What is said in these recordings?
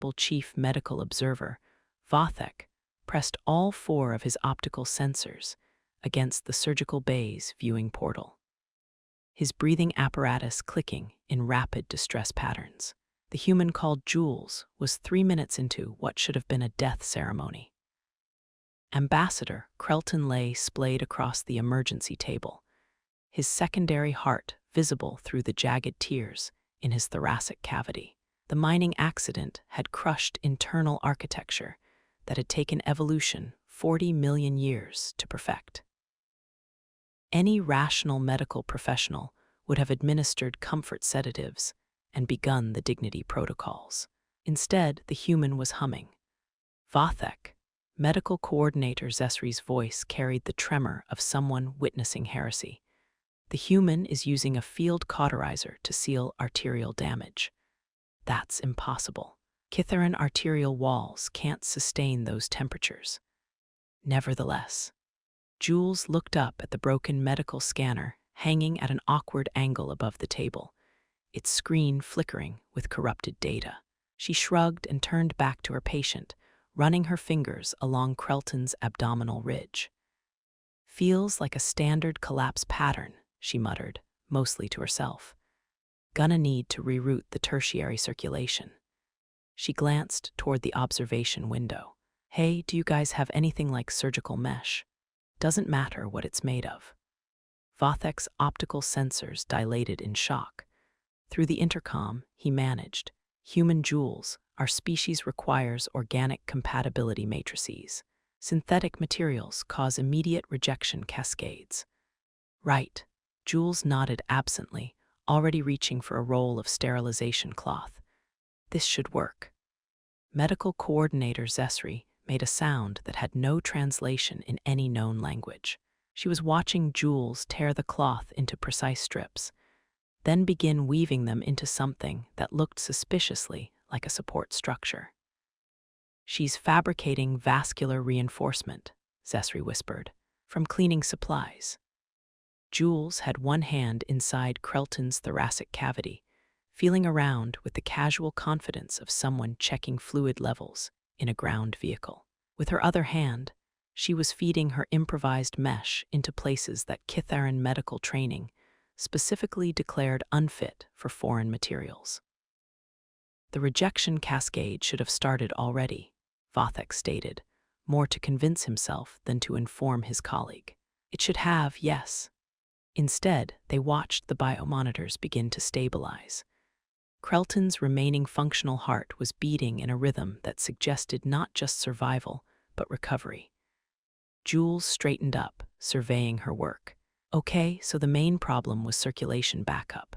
responsible chief medical observer, Vathek pressed all 4 of his optical sensors against the surgical bay's viewing portal, his breathing apparatus clicking in rapid distress patterns. The human called Jules was 3 minutes into what should have been a death ceremony. Ambassador Krelton lay splayed across the emergency table, his secondary heart visible through the jagged tears in his thoracic cavity. The mining accident had crushed internal architecture that had taken evolution 40 million years to perfect. Any rational medical professional would have administered comfort sedatives and begun the dignity protocols. Instead, the human was humming. Vathek, medical coordinator Zesri's voice carried the tremor of someone witnessing heresy. The human is using a field cauterizer to seal arterial damage. That's impossible. Kytharan arterial walls can't sustain those temperatures. Nevertheless, Jules looked up at the broken medical scanner hanging at an awkward angle above the table, its screen flickering with corrupted data. She shrugged and turned back to her patient, running her fingers along Krelton's abdominal ridge. "Feels like a standard collapse pattern," she muttered, mostly to herself. "Gonna need to reroute the tertiary circulation." She glanced toward the observation window. "Hey, do you guys have anything like surgical mesh? Doesn't matter what it's made of." Vathek's optical sensors dilated in shock. Through the intercom, he managed, "Human Jules, our species requires organic compatibility matrices. Synthetic materials cause immediate rejection cascades." "Right." Jules nodded absently, already reaching for a roll of sterilization cloth. "This should work." Medical coordinator Zesri made a sound that had no translation in any known language. She was watching Jules tear the cloth into precise strips, then begin weaving them into something that looked suspiciously like a support structure. "She's fabricating vascular reinforcement," Zesri whispered, "from cleaning supplies." Jules had one hand inside Krelton's thoracic cavity, feeling around with the casual confidence of someone checking fluid levels in a ground vehicle. With her other hand, she was feeding her improvised mesh into places that Kytharan medical training specifically declared unfit for foreign materials. "The rejection cascade should have started already," Vathek stated, more to convince himself than to inform his colleague. "It should have, yes." Instead, they watched the biomonitors begin to stabilize. Krelton's remaining functional heart was beating in a rhythm that suggested not just survival, but recovery. Jules straightened up, surveying her work. "Okay, so the main problem was circulation backup.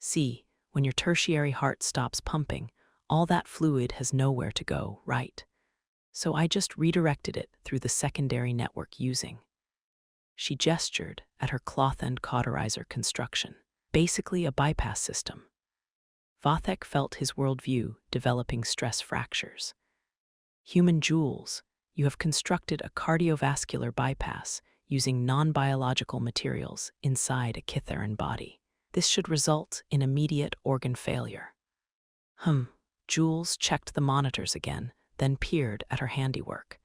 See, when your tertiary heart stops pumping, all that fluid has nowhere to go, right? So I just redirected it through the secondary network using." She gestured at her cloth-end cauterizer construction, basically a bypass system. Vathek felt his worldview developing stress fractures. "Human Jules, you have constructed a cardiovascular bypass using non-biological materials inside a Kytharan body. This should result in immediate organ failure." Jules checked the monitors again, then peered at her handiwork.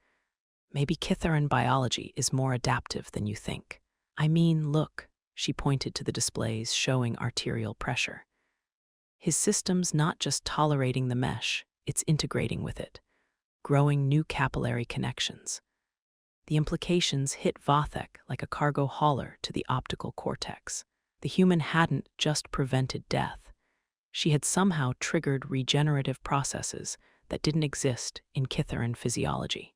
"Maybe Kytharan biology is more adaptive than you think. I mean, look," she pointed to the displays showing arterial pressure. "His system's not just tolerating the mesh, it's integrating with it, growing new capillary connections." The implications hit Vathek like a cargo hauler to the optical cortex. The human hadn't just prevented death. She had somehow triggered regenerative processes that didn't exist in Kytharan physiology.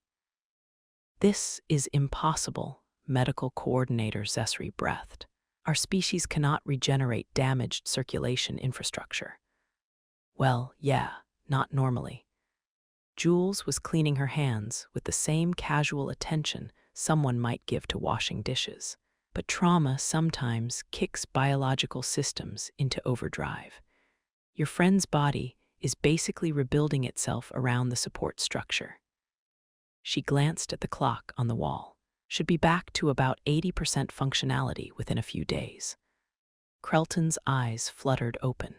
"This is impossible," medical coordinator Zesri breathed. "Our species cannot regenerate damaged circulation infrastructure." "Well, yeah, not normally." Jules was cleaning her hands with the same casual attention someone might give to washing dishes. But trauma sometimes kicks biological systems into overdrive. Your friend's body is basically rebuilding itself around the support structure. She glanced at the clock on the wall. Should be back to about 80% functionality within a few days. Krelton's eyes fluttered open.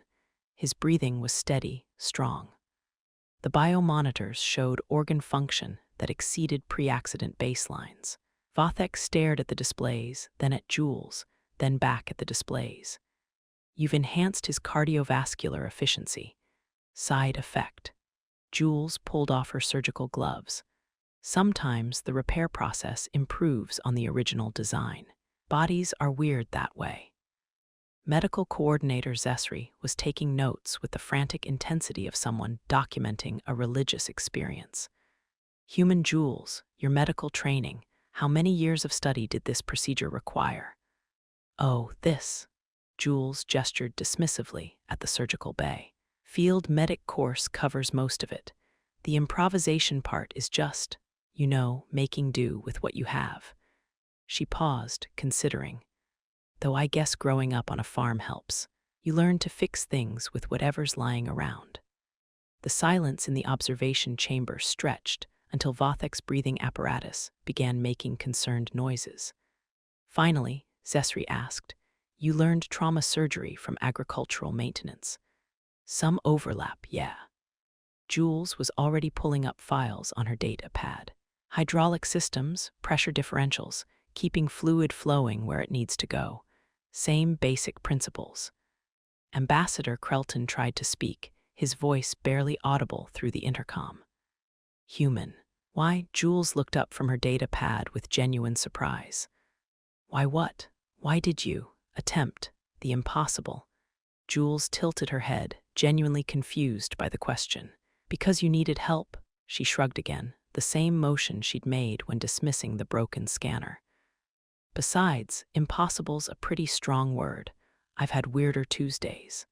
His breathing was steady, strong. The biomonitors showed organ function that exceeded pre-accident baselines. Vathek stared at the displays, then at Jules, then back at the displays. You've enhanced his cardiovascular efficiency. Side effect. Jules pulled off her surgical gloves. Sometimes the repair process improves on the original design. Bodies are weird that way. Medical coordinator Zesri was taking notes with the frantic intensity of someone documenting a religious experience. Human Jules, your medical training, how many years of study did this procedure require? Oh, this. Jules gestured dismissively at the surgical bay. Field medic course covers most of it. The improvisation part is just, making do with what you have. She paused, considering. Though I guess growing up on a farm helps. You learn to fix things with whatever's lying around. The silence in the observation chamber stretched until Vathek's breathing apparatus began making concerned noises. Finally, Zesri asked, "You learned trauma surgery from agricultural maintenance." Some overlap, yeah. Jules was already pulling up files on her data pad. Hydraulic systems, pressure differentials, keeping fluid flowing where it needs to go. Same basic principles. Ambassador Krelton tried to speak, his voice barely audible through the intercom. Human. Why? Jules looked up from her data pad with genuine surprise. Why what? Why did you attempt the impossible? Jules tilted her head, genuinely confused by the question. Because you needed help, she shrugged again, the same motion she'd made when dismissing the broken scanner. Besides, impossible's a pretty strong word. I've had weirder Tuesdays.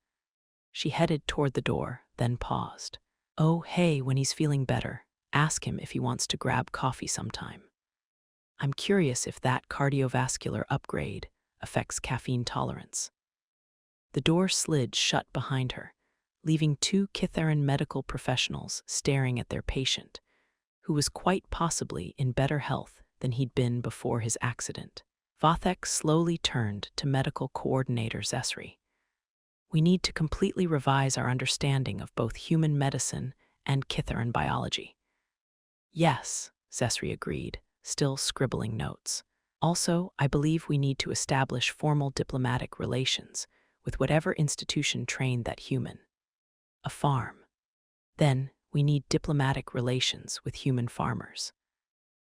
She headed toward the door, then paused. Oh, hey, when he's feeling better, ask him if he wants to grab coffee sometime. I'm curious if that cardiovascular upgrade affects caffeine tolerance. The door slid shut behind her, leaving two Kytharan medical professionals staring at their patient, who was quite possibly in better health than he'd been before his accident. Vathek slowly turned to medical coordinator Zesri. We need to completely revise our understanding of both human medicine and Kytharan biology. Yes, Zesri agreed, still scribbling notes. Also, I believe we need to establish formal diplomatic relations with whatever institution trained that human. A farm. Then, we need diplomatic relations with human farmers.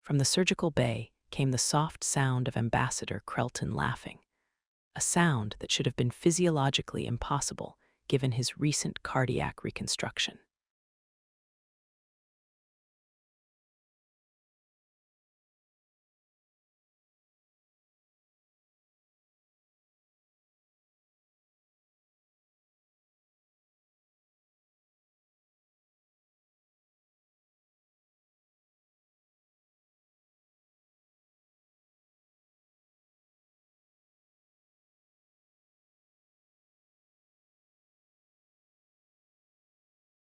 From the surgical bay came the soft sound of Ambassador Krelton laughing, a sound that should have been physiologically impossible given his recent cardiac reconstruction.